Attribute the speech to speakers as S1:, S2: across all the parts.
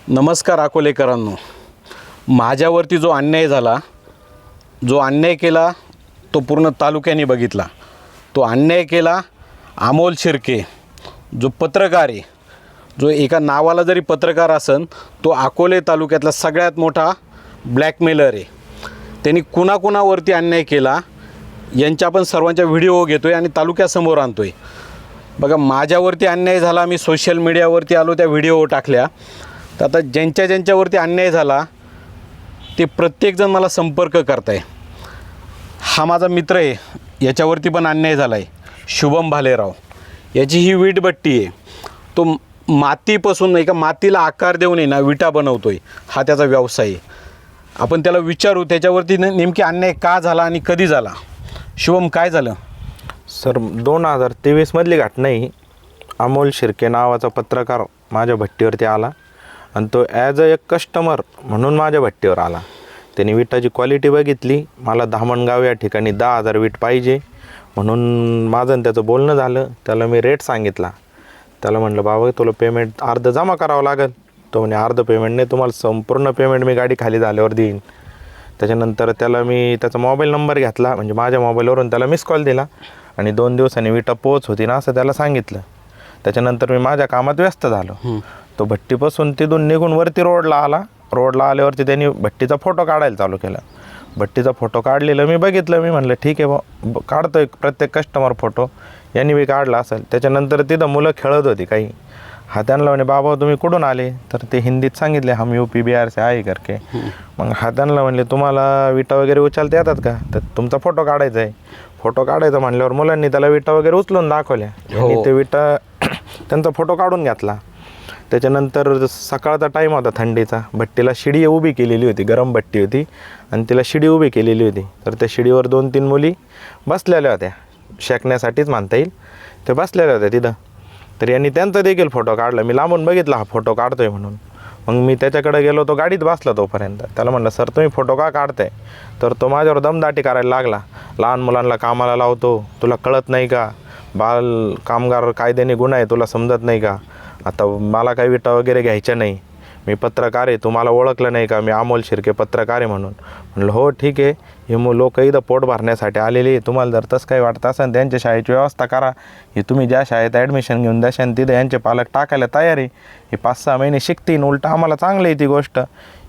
S1: नमस्कार अकोलेकरांनो, माझ्यावरती जो अन्याय झाला, जो अन्याय केला तो पूर्ण तालुक्याने बघितला. तो अन्याय केला अमोल शिर्के, जो पत्रकार आहे, जो एका नावाला जरी पत्रकार असन तो अकोले तालुक्यातला सगळ्यात मोठा ब्लॅकमेलर आहे. त्यांनी कुणाकुणावरती अन्याय केला यांच्या आपण सर्वांच्या व्हिडिओ घेतो आहे आणि तालुक्यासमोर आणतो आहे. बघा, माझ्यावरती अन्याय झाला, मी सोशल मीडियावरती आलो, त्या व्हिडिओ टाकल्या. तर आता ज्यांच्यावरती अन्याय झाला ते प्रत्येकजण मला संपर्क करत आहे. हा माझा मित्र आहे, याच्यावरती पण अन्याय झाला आहे, शुभम भालेराव. याची ही वीटभट्टी आहे. तो मातीपासून एका मातीला आकार देऊन आहे ना विटा बनवतो आहे, हा त्याचा व्यवसाय आहे. आपण त्याला विचारू त्याच्यावरती नेमकी अन्याय का झाला आणि कधी झाला. शुभम, काय झालं?
S2: सर, 2023मधली घटना ही. अमोल शिर्के नावाचा पत्रकार माझ्या भट्टीवरती आला आणि तो ॲज अ एक कस्टमर म्हणून माझ्या भट्टीवर आला. त्यांनी विटाची क्वालिटी बघितली. मला धामणगाव या ठिकाणी 10,000 वीट पाहिजे म्हणून माझं आणि त्याचं बोलणं झालं. त्याला मी रेट सांगितला. त्याला म्हटलं, बाबा तुला पेमेंट अर्ध जमा करावं लागेल. तो म्हणे अर्ध पेमेंट नाही, तुम्हाला संपूर्ण पेमेंट मी गाडी खाली झाल्यावर देईन. त्याच्यानंतर त्याला मी त्याचा मोबाईल नंबर घेतला, म्हणजे माझ्या मोबाईलवरून त्याला मिस कॉल दिला आणि 2 दिवसांनी विटा पोच होती ना असं त्याला सांगितलं. त्याच्यानंतर मी माझ्या कामात व्यस्त झालो. तो भट्टीपासून तिथून निघून वरती रोडला आला. रोडला आल्यावरती त्यांनी भट्टीचा फोटो काढायला चालू केला. भट्टीचा फोटो काढलेलं मी बघितलं. मी म्हटलं ठीक आहे बा, काढतोय प्रत्येक कस्टमर फोटो, यांनी बी काढला असेल. त्याच्यानंतर तिथं मुलं खेळत होती काही. हा त्यांना म्हणे, बाबा तुम्ही कुठून आले? तर ते हिंदीत सांगितले, हम UP बिहार से आहे करके. मग हा त्यांना म्हणले, तुम्हाला विटा वगैरे उचलता येतात का? तर तुमचा फोटो काढायचा आहे. फोटो काढायचा म्हणल्यावर मुलांनी त्याला विटा वगैरे उचलून दाखवल्या आणि ते विटा त्यांचा फोटो काढून घेतला. त्याच्यानंतर सकाळचा टाईम होता थंडीचा. भट्टीला शिडी उभी केलेली होती, गरम भट्टी होती आणि तिला शिडी उभी केलेली होती. तर त्या शिडीवर 2-3 मुली बसलेल्या होत्या, शेकण्यासाठीच म्हणता येईल. ते बसलेल्या होत्या तिथं. तर यांनी त्यांचा देखील फोटो काढला. मी लांबून बघितला हा फोटो काढतोय म्हणून. मग मी त्याच्याकडे गेलो. तो गाडीत बसला तोपर्यंत. त्याला म्हणलं, सर तुम्ही फोटो का काढताय? तर तो माझ्यावर दमदाटी करायला लागला. लहान मुलांना कामाला लावतो, तुला कळत नाही का? बाल कामगार कायद्याने गुन्हा आहे, तुला समजत नाही का? आता मला काही विटा वगैरे घ्यायच्या नाही, मी पत्रकार आहे, तुम्हाला ओळखलं नाही का? मी अमोल शिर्के पत्रकार आहे म्हणून. म्हणलं हो ठीक आहे, हे लोक इथं पोट भरण्यासाठी आलेले आहे. तुम्हाला जर तसं काही वाटतं असेल त्यांच्या शाळेची व्यवस्था करा. हे तुम्ही ज्या शाळेत ॲडमिशन घेऊन द्याशान तिथं यांचे पालक टाकायला तयार आहे. हे 5-6 महिने शिकतील, उलटं आम्हाला चांगलं आहे ती गोष्ट.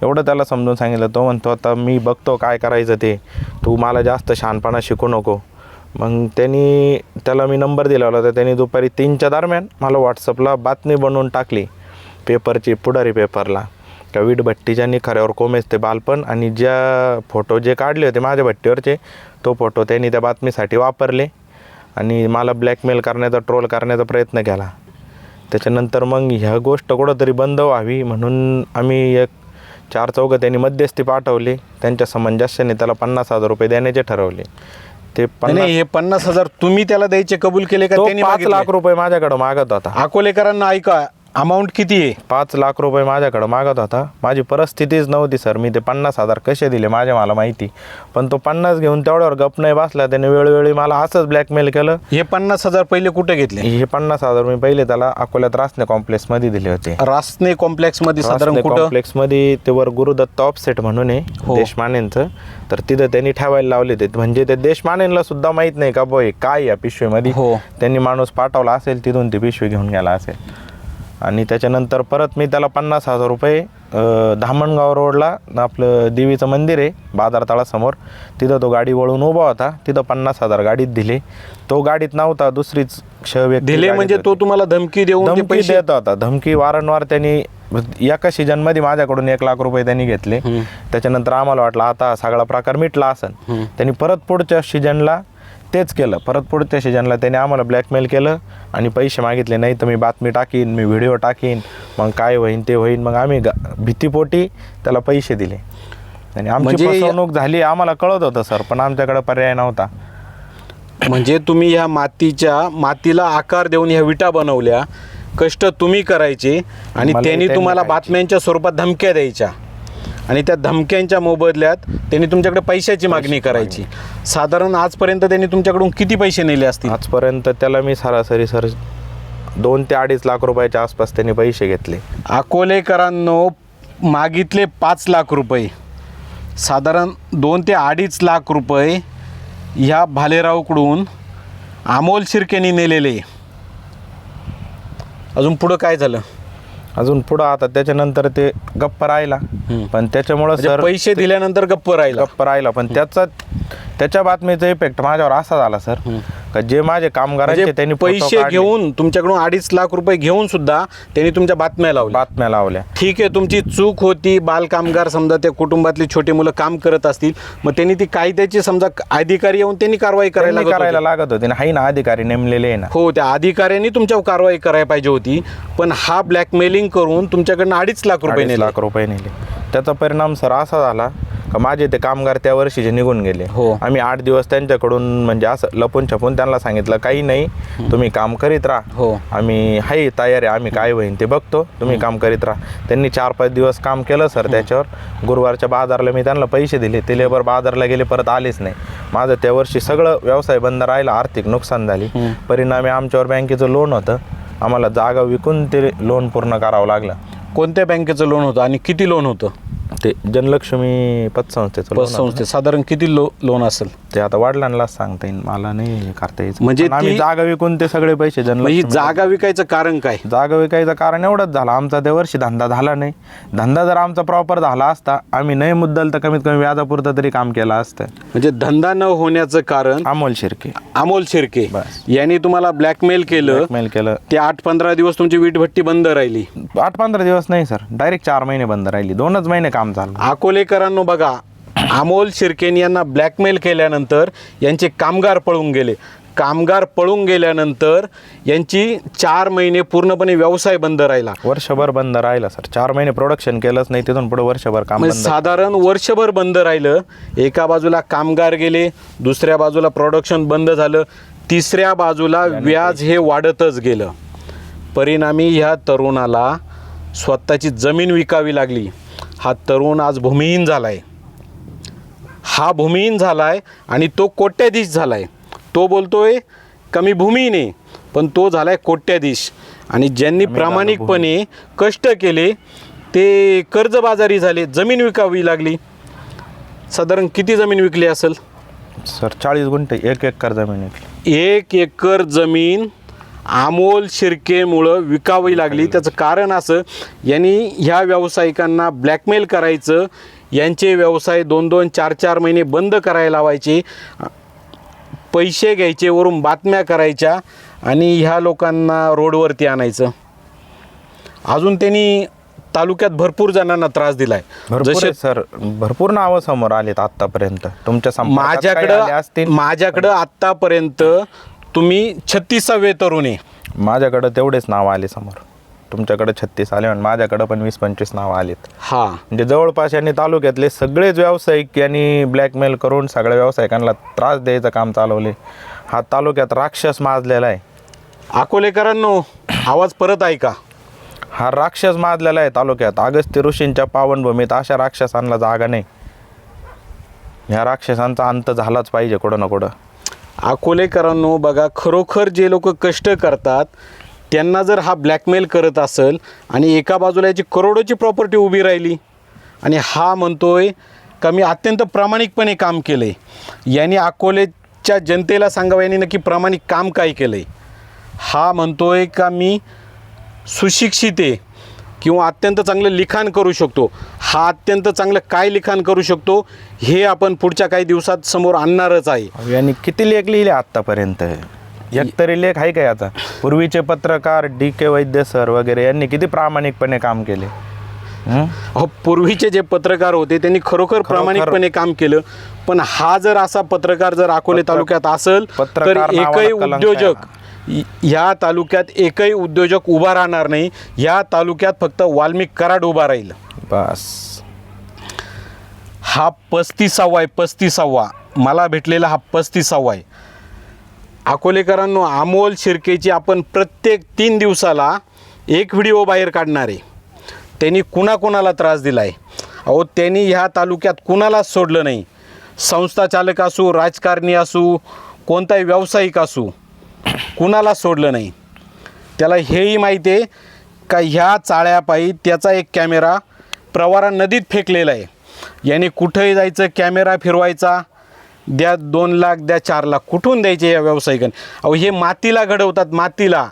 S2: एवढं त्याला समजून सांगितलं. तो म्हणतो, आता मी बघतो काय करायचं ते, तू मला जास्त शहाणपणा शिकू नको. मग त्याला मी नंबर दिला होता. त्यांनी दुपारी 3च्या दरम्यान मला व्हॉट्सअपला बातमी बनवून टाकली पेपरची, पुढारी पेपरला, का वीट भट्टीच्या निखाऱ्यावर कोमेच ते बालपण. आणि ज्या फोटो जे काढले होते माझ्या भट्टीवरचे, तो फोटो त्यांनी त्या बातमीसाठी वापरले आणि मला ब्लॅकमेल करण्याचा, ट्रोल करण्याचा प्रयत्न केला. त्याच्यानंतर मग ह्या गोष्ट कुठंतरी बंद व्हावी म्हणून आम्ही एक 4-4 त्यांनी मध्यस्थी पाठवले. त्यांच्या सामंजस्याने त्याला 50,000 रुपये देण्याचे ठरवले. ते
S1: हे 50,000 तुम्ही त्याला द्यायचे कबूल केले का? त्यांनी
S2: 5 लाख रुपये माझ्याकडे मागत होता.
S1: अकोलेकरांना ऐका, अमाऊंट किती आहे?
S2: 5 लाख रुपये माझ्याकडे मागत होता. माझी परिस्थितीच नव्हती सर. मी ते 50,000 कसे दिले मला माहिती. पण तो 50 घेऊन तेवढ्यावर गप नाही बसला. त्याने वेळोवेळी मला असंच ब्लॅकमेल केलं.
S1: हे 50,000 पहिले कुठे घेतले?
S2: हे 50,000 मी पहिले त्याला अकोल्यात रासने कॉम्प्लेक्समध्ये दिले होते.
S1: रासने कॉम्प्लेक्समध्ये साधारण कुठं?
S2: कॉम्प्लेक्समध्ये ते वर गुरुदत्त ऑफसेट म्हणून आहे देशमानेंचं. तर तिथं त्यांनी ठेवायला लावले ते. म्हणजे ते देशमानेंना सुद्धा माहीत नाही का बोय काय या पिशवीमध्ये. त्यांनी माणूस पाठवला असेल, तिथून ती पिशवी घेऊन गेला असेल. आणि त्याच्यानंतर परत मी त्याला 50,000 रुपये धामणगाव रोडला आपलं देवीचं मंदिर आहे बाजारतळासमोर, तिथं तो गाडी वळून उभा होता. तिथं 50,000 गाडीत दिले. तो गाडीत नव्हता, दुसरीच
S1: दिले. म्हणजे तो तुम्हाला धमकी देऊन
S2: पैसे देत होता. धमकी वारंवार. त्यांनी एका सीजनमध्ये माझ्याकडून 1 लाख रुपये त्यांनी घेतले. त्याच्यानंतर आम्हाला वाटलं आता सगळा प्रकार मिटला असेल. त्यांनी परत पुढच्या सीजनला तेच केलं. परत पुढच्या सीजनला त्याने आम्हाला ब्लॅकमेल केलं आणि पैसे मागितले. नाही तर मी बातमी टाकीन, मी व्हिडिओ टाकीन, मग काय होईन ते होईन. मग आम्ही भीतीपोटी त्याला पैसे दिले आणि आमची फसवणूक झाली. आम्हाला कळत होतं सर, पण आमच्याकडे पर्याय नव्हता.
S1: म्हणजे तुम्ही ह्या मातीला आकार देऊन ह्या विटा बनवल्या, कष्ट तुम्ही करायचे आणि त्यांनी तुम्हाला बातम्यांच्या स्वरूपात धमक्या द्यायच्या आणि त्या धमक्यांच्या मोबदल्यात त्यांनी तुमच्याकडे पैशाची मागणी करायची. साधारण आजपर्यंत त्यांनी तुमच्याकडून किती पैसे नेले असतील?
S2: आजपर्यंत त्याला मी सरासरी सर 2 ते 2.5 लाख रुपयाच्या आसपास त्यांनी पैसे घेतले.
S1: अकोलेकरांनो मागितले 5 लाख रुपये, साधारण 2 ते 2.5 लाख रुपये ह्या भालेरावकडून अमोल शिर्केनी नेलेले. अजून पुढं काय झालं?
S2: अजून पुढं आता त्याच्यानंतर ते गप्प राहिला, पण त्याच्यामुळं सर
S1: पैसे दिल्यानंतर गप्प राहिला.
S2: पण त्याच्या बातमीचा इफेक्ट माझ्यावर असा झाला सर, का जे माझे कामगारांचे त्यांनी
S1: पैसे घेऊन तुमच्याकडून 2.5 लाख रुपये घेऊन सुद्धा त्यांनी तुमच्या बातम्या लावल्या. ठीक आहे, तुमची चूक होती. बालकामगार समजा त्या कुटुंबातली छोटी मुलं काम करत असतील, मग त्यांनी ती कायद्याची समजा अधिकारी येऊन त्यांनी कारवाई करायला
S2: लागत होती ना. हाय ना अधिकारी नेमलेले आहे ना.
S1: हो, त्या अधिकाऱ्यांनी तुमच्यावर कारवाई करायला पाहिजे होती, पण हा ब्लॅकमेलिंग करून तुमच्याकडनं 2.5 लाख रुपये
S2: नेले. त्याचा परिणाम सर असा झाला का माझे ते कामगार त्या वर्षीचे निघून गेले.
S1: हो.
S2: आम्ही 8 दिवस त्यांच्याकडून म्हणजे असं लपून छपून त्यांना सांगितलं काही नाही, तुम्ही काम करीत राहा.
S1: हो.
S2: आम्ही हाय तयार आहे, आम्ही काय होईन ते बघतो, तुम्ही काम करीत राहा. त्यांनी 4-5 दिवस काम केलं सर त्याच्यावर. गुरुवारच्या बाजारला मी त्यांना पैसे दिले, ते लेबर बाजारला गेले, परत आलेच नाही. माझं त्या वर्षी सगळं व्यवसाय बंद राहिला, आर्थिक नुकसान झाली. परिणामी आमच्यावर बँकेचं लोन होतं, आम्हाला जागा विकून ते लोन पूर्ण करावं लागलं.
S1: कोणत्या बँकेचं लोन होतं आणि किती लोन होतं?
S2: ते जनलक्ष्मी पतसंस्थेचं.
S1: साधारण किती लोन असेल?
S2: ते आता वडिलांनाच सांगता येईल, मला नाही करता यायचं.
S1: म्हणजे
S2: आम्ही जागा विकून ते सगळे पैसे
S1: जागा विकायचं कारण काय?
S2: जागा विकायचं कारण एवढंच झालं, आमचा त्या वर्षी धंदा झाला नाही. धंदा जर आमचा प्रॉपर झाला असता, आम्ही नाही मुद्दल तर कमीत कमी व्याजापुरतं तरी काम केलं असतं.
S1: म्हणजे धंदा न होण्याचं कारण
S2: अमोल शिर्के
S1: यांनी तुम्हाला ब्लॅकमेल केलं. ते 8-15 दिवस तुमची वीटभट्टी बंद राहिली.
S2: 8-15 दिवस नाही सर, डायरेक्ट 4 महिने बंद राहिली. 2च महिने काम झालं.
S1: अकोलेकरांनो बघा, अमोल शिर्केनी यांना ब्लॅकमेल केल्यानंतर यांचे कामगार पळून गेल्यानंतर यांची 4 महिने पूर्णपणे व्यवसाय बंद राहिला.
S2: वर्षभर बंद राहिला सर. 4 महिने प्रोडक्शन केलंच नाही, तिथून पुढे वर्षभर काम बंद.
S1: साधारण वर्षभर बंद राहिलं. एका बाजूला कामगार गेले, दुसऱ्या बाजूला प्रोडक्शन बंद झालं, तिसऱ्या बाजूला व्याज हे वाढतच गेलं. परिणामी ह्या तरुणाला स्वतःची जमीन विकावी लागली. हा तरुण आज भूमिहीन झालाय आणि तो कोट्याधीश झालाय. तो बोलतोय कमी भूमिहीन आहे, पण तो झालाय कोट्याधीश. आणि ज्यांनी प्रामाणिकपणे कष्ट केले ते कर्जबाजारी झाले, जमीन विकावी लागली. साधारण किती जमीन विकली असेल
S2: सर? 40 गुंठे, 1 एकर जमीन विकली.
S1: 1 एकर जमीन अमोल शिर्केमुळं विकावी लागली. त्याचं कारण असं, यांनी ह्या व्यावसायिकांना ब्लॅकमेल करायचं, यांचे व्यवसाय 2-2, 4-4 महिने बंद करायला लावायचे, पैसे घ्यायचे, वरून बातम्या करायच्या आणि ह्या लोकांना रोडवरती आणायचं. अजून त्यांनी तालुक्यात भरपूर जणांना त्रास दिलाय.
S2: जसे सर भरपूर नावं समोर आलेत आतापर्यंत. तुमच्या
S1: माझ्याकडं आतापर्यंत तुम्ही 36वे तरुण आहे.
S2: माझ्याकडं तेवढेच नाव आले समोर. तुमच्याकडे 36 आले आणि माझ्याकडं पण 20-25 नावं आलेत.
S1: हा,
S2: म्हणजे जवळपास यांनी तालुक्यातले सगळेच व्यावसायिक यांनी ब्लॅकमेल करून सगळ्या व्यावसायिकांना त्रास द्यायचं काम चालवले. हा तालुक्यात राक्षस माजलेला आहे.
S1: अकोलेकरांनो आवाज परत ऐका.
S2: हा राक्षस माजलेला आहे तालुक्यात. अगस्त्य ऋषींच्या पावनभूमीत अशा राक्षसांना जागा नाही. ह्या राक्षसांचा अंत झालाच पाहिजे कुठं ना कुठं.
S1: अकोलेकरांनो बघा, खरोखर जे लोक कष्ट करतात त्यांना जर हा ब्लॅकमेल करत असेल आणि एका बाजूला याची करोडोची प्रॉपर्टी उभी राहिली आणि हा म्हणतोय का मी अत्यंत प्रामाणिकपणे काम केलं आहे, यांनी अकोलेच्या जनतेला सांगावं यांनी नक्की प्रामाणिक काम काय केलं आहे. हा म्हणतोय का मी सुशिक्षित आहे किंवा अत्यंत चांगलं लिखाण करू शकतो. हा अत्यंत चांगलं काय लिखाण करू शकतो हे आपण पुढच्या काही दिवसात समोर आणणारच आहे.
S2: यांनी किती लेख लिहिले आत्तापर्यंत? एकतरी लेख आहे का याचा? पूर्वीचे पत्रकार DK वैद्य सर वगैरे यांनी किती प्रामाणिकपणे काम केले.
S1: पूर्वीचे जे पत्रकार होते त्यांनी खरोखर प्रामाणिकपणे काम केलं. पण हा जर असा पत्रकार जर अकोले तालुक्यात असेल तर ह्या तालुक्यात एकही उद्योजक उभा राहणार नाही. ह्या तालुक्यात फक्त वाल्मिक कराड उभा राहील
S2: बस.
S1: हा 35वा मला भेटलेला हा 35वा आहे. अकोलेकरांनो, अमोल शिर्केची आपण प्रत्येक 3 दिवसाला एक व्हिडिओ बाहेर काढणार आहे. त्यांनी कुणाकुणाला त्रास दिला आहे. अहो, त्यांनी ह्या तालुक्यात कुणालाच सोडलं नाही. संस्था चालक असू, राजकारणी असू, कोणताही व्यावसायिक असू, कुणाला सोडलं नाही. त्याला हेही माहिती आहे का ह्या चाळ्यापायी त्याचा एक कॅमेरा प्रवारा नदीत फेकलेला आहे. याने कुठंही जायचं, कॅमेरा फिरवायचा, द्या 2 लाख, द्या 4 लाख, कुठून द्यायचे या व्यावसायिकांनी? अहो हे मातीला घडवतात, मातीला.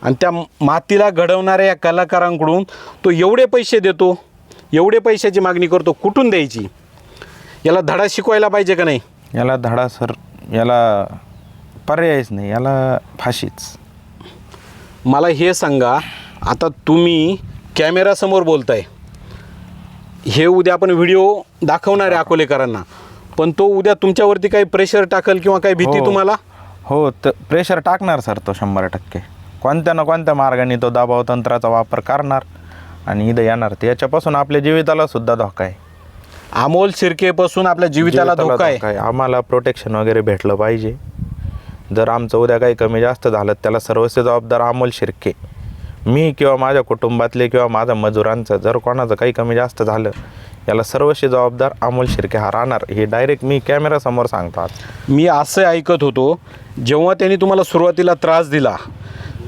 S1: आणि त्या मातीला घडवणाऱ्या या कलाकारांकडून तो एवढे पैसे देतो, एवढे पैशाची मागणी करतो, कुठून द्यायची? याला धडा शिकवायला पाहिजे का नाही?
S2: याला धडा सर, याला पर्यायच नाही, याला फाशीच.
S1: मला हे सांगा, आता तुम्ही कॅमेरासमोर बोलताय, हे उद्या आपण व्हिडिओ दाखवणार आहे अकोलेकरांना, पण तो उद्या तुमच्यावरती काही प्रेशर टाकल किंवा काही भीती तुम्हाला?
S2: हो, तर प्रेशर टाकणार सर तो 100%. कोणत्या ना कोणत्या मार्गाने तो दबाव तंत्राचा वापर करणार आणि इथं येणार. याच्यापासून आपल्या जीविताला सुद्धा धोका आहे.
S1: अमोल शिर्केपासून आपल्या जीविताला धोका आहे.
S2: आम्हाला प्रोटेक्शन वगैरे भेटलं पाहिजे. जर आमचं उद्या काही कमी जास्त झालं, त्याला सर्वस्व जबाबदार अमोल शिर्के. मी किंवा माझ्या कुटुंबातले किंवा माझ्या मजुरांचं जर कोणाचं काही कमी जास्त झालं, याला सर्वस्वी जबाबदार अमोल शिर्के हा राहणार. हे डायरेक्ट मी कॅमेरासमोर सांगतो आज.
S1: मी असं ऐकत होतो, जेव्हा त्यांनी तुम्हाला सुरुवातीला त्रास दिला,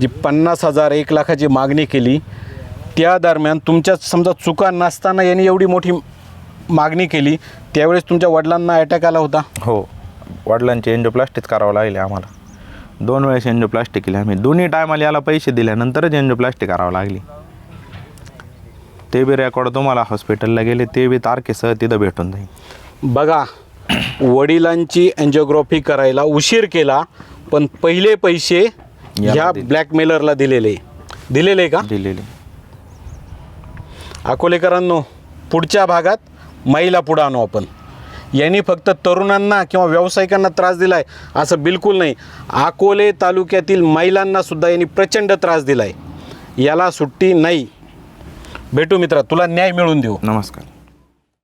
S1: जी 50,000 1 लाखाची मागणी केली, त्या दरम्यान तुमच्या समजा चुका नसताना यांनी एवढी मोठी मागणी केली, त्यावेळेस तुमच्या वडिलांना अटॅक आला होता?
S2: हो, वडिलांची एन्जिओप्लास्टीच करावं लागली आम्हाला. 2 वेळेस एन्जिओप्लास्टी केली आम्ही. दोन्ही टायमाला याला पैसे दिल्यानंतरच एन्जिओप्लास्टी करावं लागली. ते बी रेकॉर्ड तुम्हाला हॉस्पिटलला गेले, ते बी तारखेसह तिथं भेटून जाईल.
S1: बघा, वडिलांची एन्जिओग्राफी करायला उशीर केला, पण पहिले पैसे ह्या ब्लॅकमेलरला दिलेले का?
S2: दिलेले.
S1: अकोलेकरांनो, पुढच्या भागात महिला पुढं आणू आपण. यांनी फक्त तरुणांना किंवा व्यावसायिकांना त्रास दिला आहे असं बिलकुल नाही. अकोले तालुक्यातील महिलांनासुद्धा यांनी प्रचंड त्रास दिला आहे. याला सुट्टी नाही. भेटू मित्रा, तुला न्याय मिळवून देऊ.
S2: नमस्कार.